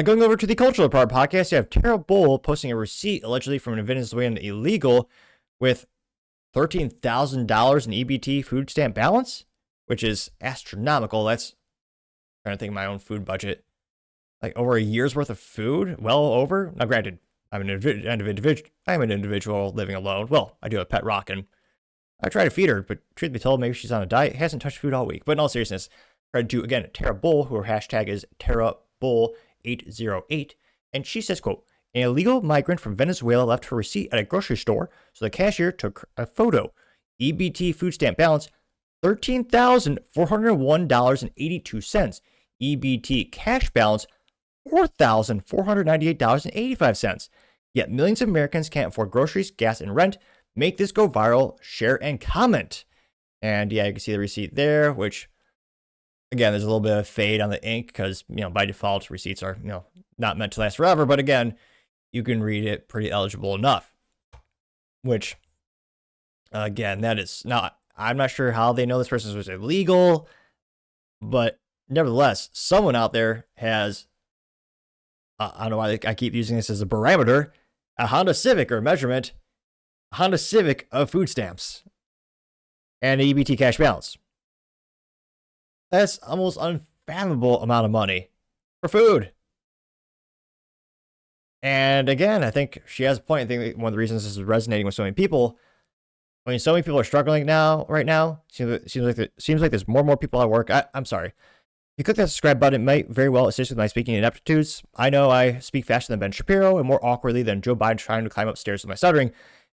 Going over to the cultural part podcast, you have Tara Bull posting a receipt allegedly from a Venezuelan illegal with $13,000 in EBT food stamp balance, which is astronomical. That's trying to think of my own food budget. Like over a year's worth of food, well over. Now, granted, I'm an individual living alone. Well, I do have a pet rock, and I try to feed her, but truth be told, maybe she's on a diet, hasn't touched food all week. But in all seriousness, try to do again Tara Bull, who her hashtag is TaraBull808, and she says, "quote An illegal migrant from Venezuela left her receipt at a grocery store, so the cashier took a photo. EBT food stamp balance $13,401.82. EBT cash balance $4,498.85. Yet millions of Americans can't afford groceries, gas, and rent. Make this go viral, share, and comment." And yeah, you can see the receipt there, which, again, there's a little bit of fade on the ink because, by default, receipts are, not meant to last forever. But again, you can read it pretty eligible enough, which, again, that is not, I'm not sure how they know this person was illegal, but nevertheless, someone out there has, I don't know why I keep using this as a barometer, a Honda Civic or measurement, Honda Civic of food stamps and an EBT cash balance. That's almost unfathomable amount of money for food. And again, I think she has a point. I think one of the reasons this is resonating with so many people, I mean, so many people are struggling right now. Seems like there's more and more people at work. I'm sorry. If you click that subscribe button, it might very well assist with my speaking ineptitudes. I know I speak faster than Ben Shapiro and more awkwardly than Joe Biden trying to climb upstairs with my stuttering.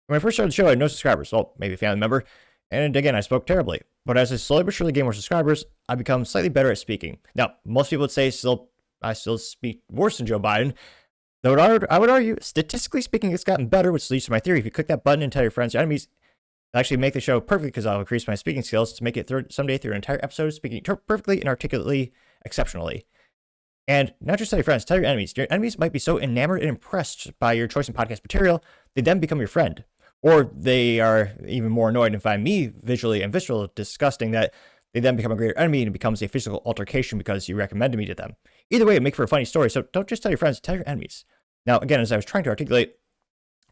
When I first started the show, I had no subscribers. Well, maybe a family member. And again, I spoke terribly. But as I slowly but surely gain more subscribers, I become slightly better at speaking. Now, most people would say I still speak worse than Joe Biden. Though I would argue, statistically speaking, it's gotten better, which leads to my theory. If you click that button and tell your friends, your enemies, it'll actually make the show perfect because I'll increase my speaking skills to make it someday through an entire episode speaking perfectly and articulately, exceptionally. And not just tell your friends, tell your enemies. Your enemies might be so enamored and impressed by your choice in podcast material, they then become your friend. Or they are even more annoyed and find me visually and visceral disgusting that they then become a greater enemy and it becomes a physical altercation because you recommended me to them. Either way, it makes for a funny story, so don't just tell your friends, tell your enemies. Now, again, as I was trying to articulate,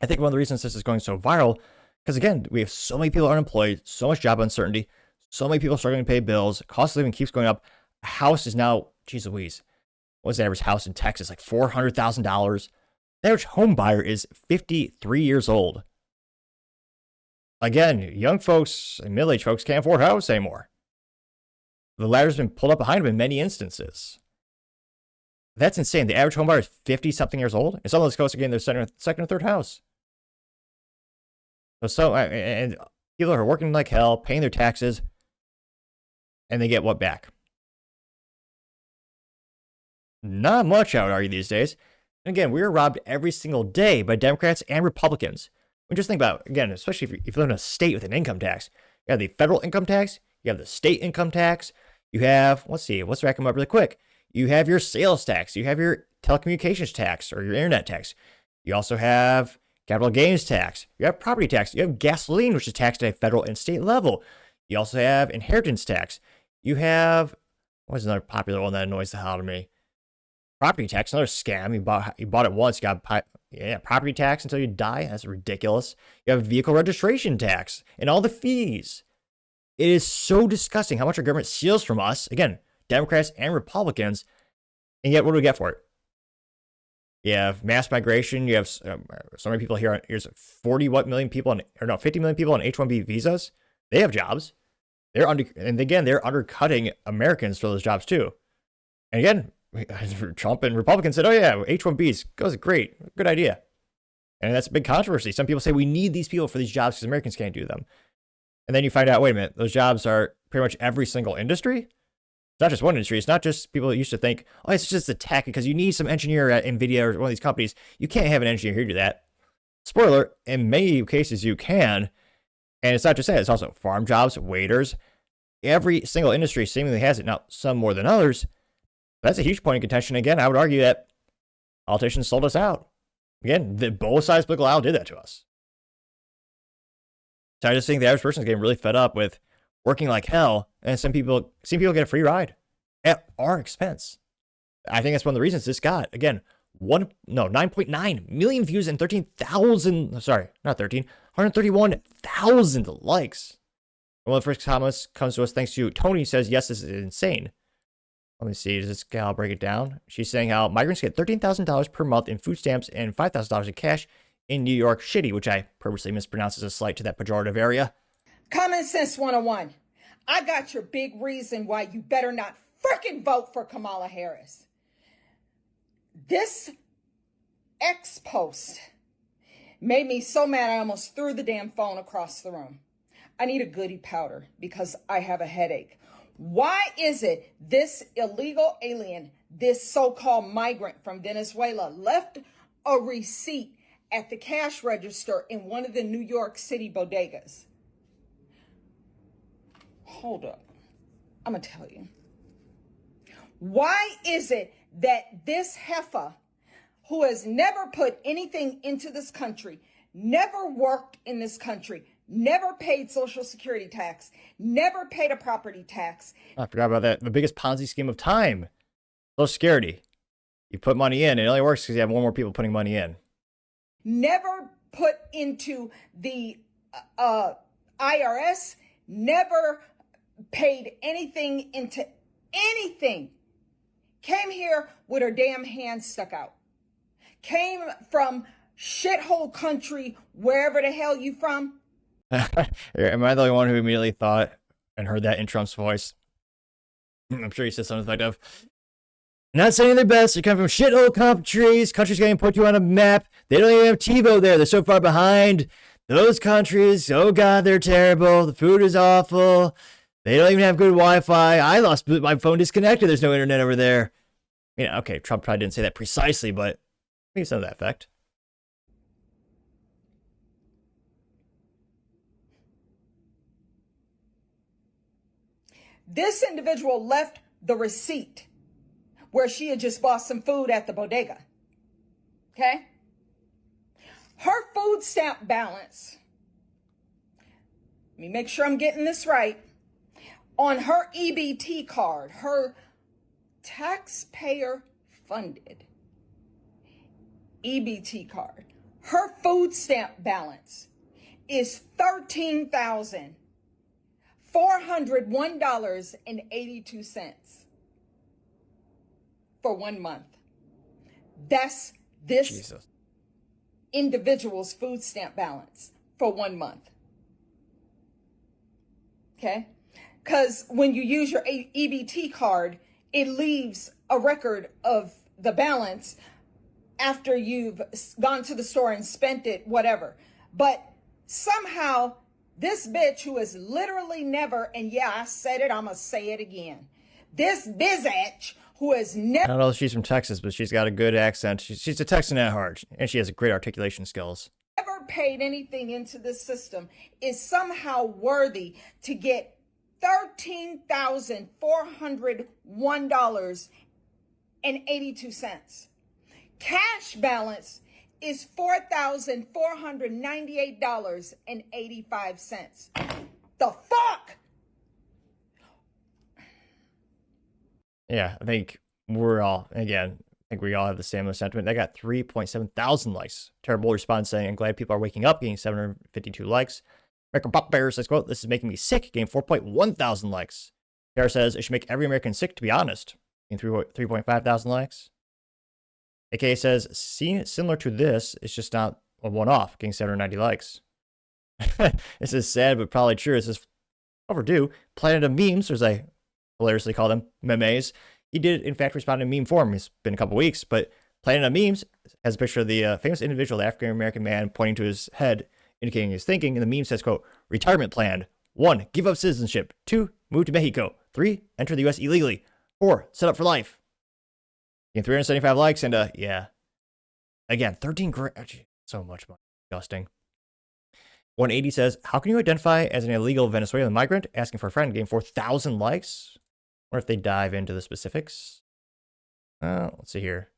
I think one of the reasons this is going so viral, because again, we have so many people unemployed, so much job uncertainty, so many people struggling to pay bills, cost of living keeps going up. A house is now, geez Louise, what's the average house in Texas? Like $400,000. The average home buyer is 53 years old. Again, young folks and middle-aged folks can't afford a house anymore. The ladder's been pulled up behind them in many instances. That's insane. The average home buyer is 50-something years old, and some of those folks are getting their second or third house. And people are working like hell, paying their taxes, and they get what back? Not much, I would argue, these days. And again, we are robbed every single day by Democrats and Republicans. And just think about it, again, especially if you live in a state with an income tax. You have the federal income tax, you have the state income tax, you have, let's rack them up really quick. You have your sales tax, you have your telecommunications tax or your internet tax. You also have capital gains tax, you have property tax, you have gasoline, which is taxed at a federal and state level. You also have inheritance tax. You have, what's another popular one that annoys the hell out of me? Property tax, another scam. You bought it once, you got property tax until you die. That's ridiculous. You have vehicle registration tax and all the fees. It is so disgusting how much our government steals from us. Again, Democrats and Republicans. And yet, what do we get for it? You have mass migration. You have so many people here. Here's 50 million people on H-1B visas. They have jobs. They're undercutting Americans for those jobs too. And again, Trump and Republicans said, "Oh yeah, H-1Bs goes great, good idea," and that's a big controversy. Some people say we need these people for these jobs because Americans can't do them, and then you find out, wait a minute, those jobs are pretty much every single industry. It's not just one industry. It's not just people that used to think, oh, it's just the tech because you need some engineer at NVIDIA or one of these companies. You can't have an engineer here do that. Spoiler: in many cases you can, and it's not just that. It's also farm jobs, waiters. Every single industry seemingly has it. Now, some more than others. That's a huge point of contention. Again, I would argue that politicians sold us out. Again, both sides of the political aisle did that to us. So I just think the average person is getting really fed up with working like hell, and some people get a free ride at our expense. I think that's one of the reasons this got, again, 9.9 million views and 13,000, sorry, not 13, 131,000 likes. And one of the first comments comes to us thanks to Tony, says, yes, this is insane. Let me see, does this gal break it down? She's saying how migrants get $13,000 per month in food stamps and $5,000 in cash in New York City, which I purposely mispronounced as a slight to that pejorative area. Common Sense 101. I got your big reason why you better not freaking vote for Kamala Harris. This X post made me so mad I almost threw the damn phone across the room. I need a goody powder because I have a headache. Why is it this illegal alien, this so-called migrant from Venezuela, left a receipt at the cash register in one of the New York City bodegas? Hold up. I'm going to tell you. Why is it that this heifer, who has never put anything into this country, never worked in this country, never paid Social Security tax, never paid a property tax. I forgot about that. The biggest Ponzi scheme of time. Social Security. You put money in, it only works because you have more people putting money in. Never put into the IRS, never paid anything into anything. Came here with her damn hands stuck out. Came from shithole country, wherever the hell you from. Am I the only one who immediately thought and heard that in Trump's voice? I'm sure he said something like of, not saying their best, they come from shithole countries getting put you on a map, they don't even have TiVo there, they're so far behind those countries, oh god, they're terrible, the food is awful, they don't even have good Wi-Fi, I lost my phone disconnected, there's no internet over there. Yeah, okay, Trump probably didn't say that precisely, but maybe some of that effect. This individual left the receipt where she had just bought some food at the bodega. Okay? Her food stamp balance, let me make sure I'm getting this right, on her EBT card, her taxpayer funded EBT card, her food stamp balance is $13,401.82 for 1 month. That's this individual's food stamp balance for 1 month. Okay? Because when you use your EBT card, it leaves a record of the balance after you've gone to the store and spent it, whatever. But somehow this bitch who has literally never, and yeah, I said it, I'm going to say it again. This bitch who has never... I don't know if she's from Texas, but she's got a good accent. She's a Texan at heart, and she has great articulation skills. Never paid anything into this system is somehow worthy to get $13,401.82. Cash balance is $4,498.85. The fuck? Yeah, I think we all have the same sentiment. They got 3.7 thousand likes. Terrible response saying, I'm glad people are waking up, getting 752 likes. American Pop Bear says, quote, this is making me sick, getting 4.1 thousand likes. Tara says, it should make every American sick, to be honest. Getting 3.5 thousand likes. AKA says, seeing it similar to this, it's just not a one-off, getting 790 likes. This is sad, but probably true. This is overdue. Planet of Memes, as I hilariously call them, memes. He did, in fact, respond in meme form. It's been a couple weeks, but Planet of Memes has a picture of the famous individual, the African-American man, pointing to his head, indicating his thinking, and the meme says, quote, retirement plan. 1, give up citizenship. 2, move to Mexico. 3, enter the U.S. illegally. 4, set up for life. Getting 375 likes, and yeah. Again, 13 grand. So much money. Disgusting. 180 says, how can you identify as an illegal Venezuelan migrant? Asking for a friend, getting 4,000 likes. Or if they dive into the specifics. Let's see here.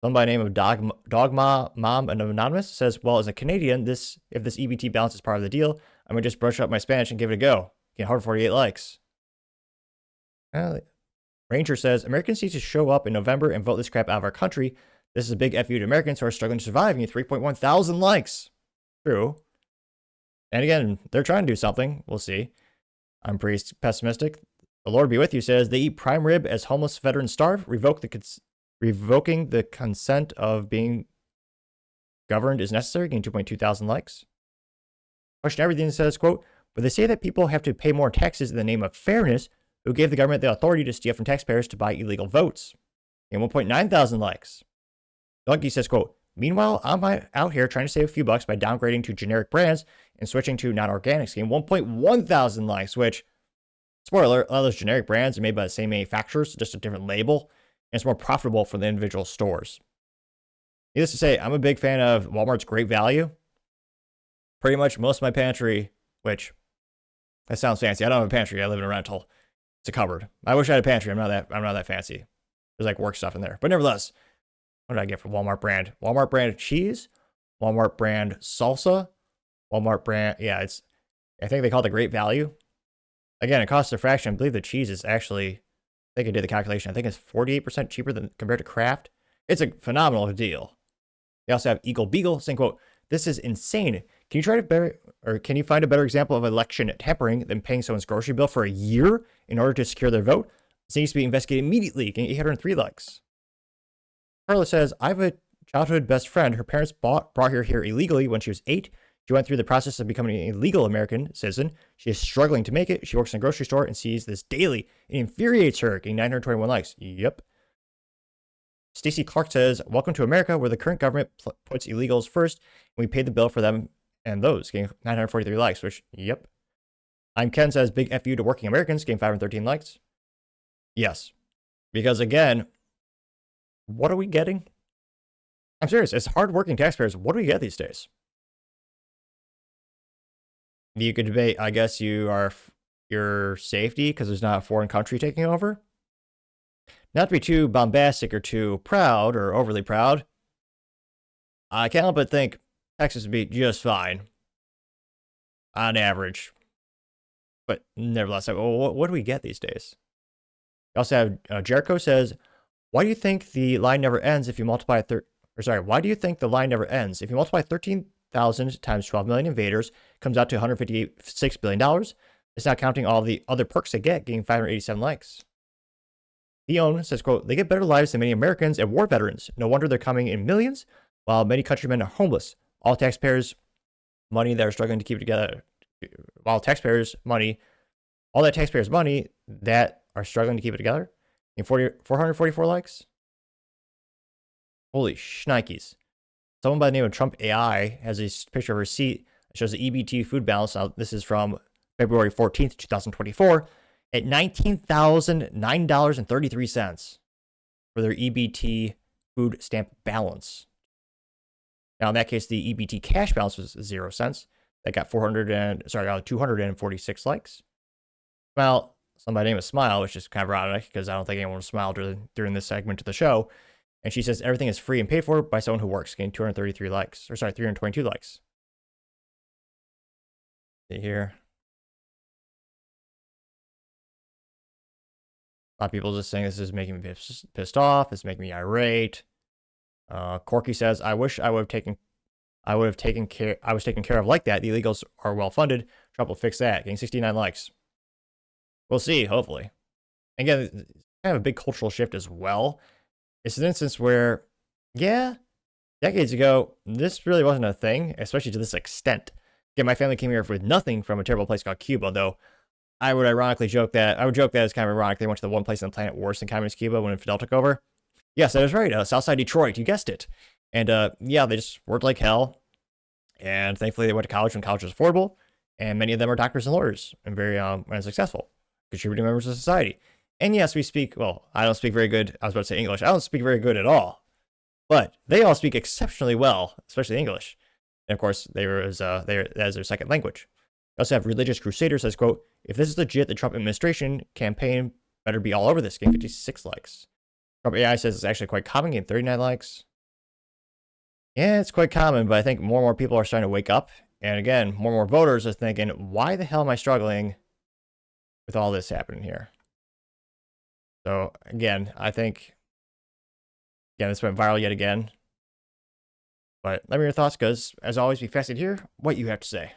Someone by the name of Dogma Mom Anonymous says, well, as a Canadian, if this EBT balance is part of the deal, I'm going to just brush up my Spanish and give it a go. Getting 148 likes. Ranger says, Americans need to show up in November and vote this crap out of our country. This is a big FU to Americans who are struggling to survive. You 3.1 thousand likes. True. And again, they're trying to do something. We'll see. I'm pretty pessimistic. The Lord be with you says, they eat prime rib as homeless veterans starve. Revoking the consent of being governed is necessary. Getting 2.2 thousand likes. Question Everything says, quote, but they say that people have to pay more taxes in the name of fairness. Who gave the government the authority to steal from taxpayers to buy illegal votes? And 1.9 thousand likes. Donkey says, quote, meanwhile, I'm out here trying to save a few bucks by downgrading to generic brands and switching to non-organics. Game 1.1 thousand likes, which, spoiler alert, a lot of those generic brands are made by the same manufacturers, just a different label, and it's more profitable for the individual stores. Needless to say, I'm a big fan of Walmart's Great Value. Pretty much most of my pantry, which, that sounds fancy. I don't have a pantry. I live in a rental. It's a cupboard. I wish I had a pantry. I'm not that fancy. There's like work stuff in there. But nevertheless, what did I get from Walmart brand? Walmart brand cheese, Walmart brand salsa, Walmart brand, I think they call it the Great Value. Again, it costs a fraction. I believe the cheese is actually, I think I did the calculation. I think it's 48% cheaper than compared to Kraft. It's a phenomenal deal. They also have Eagle Beagle saying, quote, this is insane. Can you find a better example of election tampering than paying someone's grocery bill for a year in order to secure their vote? This needs to be investigated immediately, getting 803 likes. Carla says, I have a childhood best friend. Her parents brought her here illegally when she was 8. She went through the process of becoming a legal American citizen. She is struggling to make it. She works in a grocery store and sees this daily. It infuriates her, getting 921 likes. Yep. Stacey Clark says, welcome to America, where the current government puts illegals first, and we pay the bill for them and those, getting 943 likes, which, yep. I'm Ken says, big FU to working Americans, getting 513 likes. Yes. Because again, what are we getting? I'm serious. As hardworking taxpayers, what do we get these days? You could debate, I guess, your safety because there's not a foreign country taking over. Not to be too bombastic or too proud or overly proud, I can't help but think Texas would be just fine on average. But nevertheless, what do we get these days? We also have Jericho says, why do you think the line never ends if you multiply why do you think the line never ends? If you multiply 13,000 times 12 million invaders, it comes out to $156 billion. It's not counting all the other perks they get, getting 587 likes. Theon says, quote, they get better lives than many Americans and war veterans. No wonder they're coming in millions, while many countrymen are homeless. All that taxpayers' money that are struggling to keep it together in 444 likes. Holy shnikes. Someone by the name of Trump AI has a picture of a receipt that shows the EBT food balance. Now, this is from February 14th, 2024, at $19,009.33 for their EBT food stamp balance. Now, in that case, the EBT cash balance was 0 cents. That got 246 likes. Well, somebody named Smile, which is kind of ironic because I don't think anyone will smile during this segment of the show. And she says everything is free and paid for by someone who works, getting 322 likes. See here. A lot of people just saying this is making me pissed off. It's making me irate. Corky says, I wish I was taken care of like that. The illegals are well funded. Trump will fix that. Getting 69 likes. We'll see, hopefully. Again, it's kind of a big cultural shift as well. It's an instance where, decades ago, this really wasn't a thing, especially to this extent. Again, my family came here with nothing from a terrible place called Cuba, though I would joke that it's kind of ironic they went to the one place on the planet worse than communist Cuba when Fidel took over. Yes, that is right. Southside Detroit, you guessed it. And they just worked like hell. And thankfully they went to college when college was affordable. And many of them are doctors and lawyers and very successful, contributing members of society. And yes, I don't speak very good. I was about to say English. I don't speak very good at all. But they all speak exceptionally well, especially English. And of course, that is their second language. We also have Religious Crusader says, quote, if this is legit, the Trump administration campaign better be all over this. Getting 56 likes. Trump AI says it's actually quite common, getting 39 likes. Yeah, it's quite common, but I think more and more people are starting to wake up. And again, more and more voters are thinking, why the hell am I struggling with all this happening here? So again, I think, again, this went viral yet again. But let me know your thoughts, because as always, be fascinated to hear what you have to say.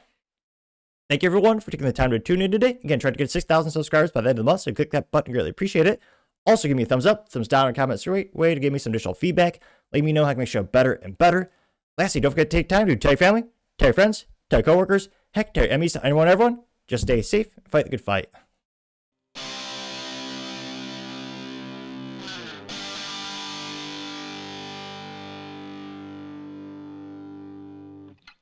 Thank you, everyone, for taking the time to tune in today. Again, try to get 6,000 subscribers by the end of the month, so click that button. Greatly appreciate it. Also, give me a thumbs up, thumbs down, and comments. Way to give me some additional feedback. Let me know how I can make the show better and better. Lastly, don't forget to take time to tell your family, tell your friends, tell your coworkers, heck, tell your enemies, anyone, everyone. Just stay safe and fight the good fight.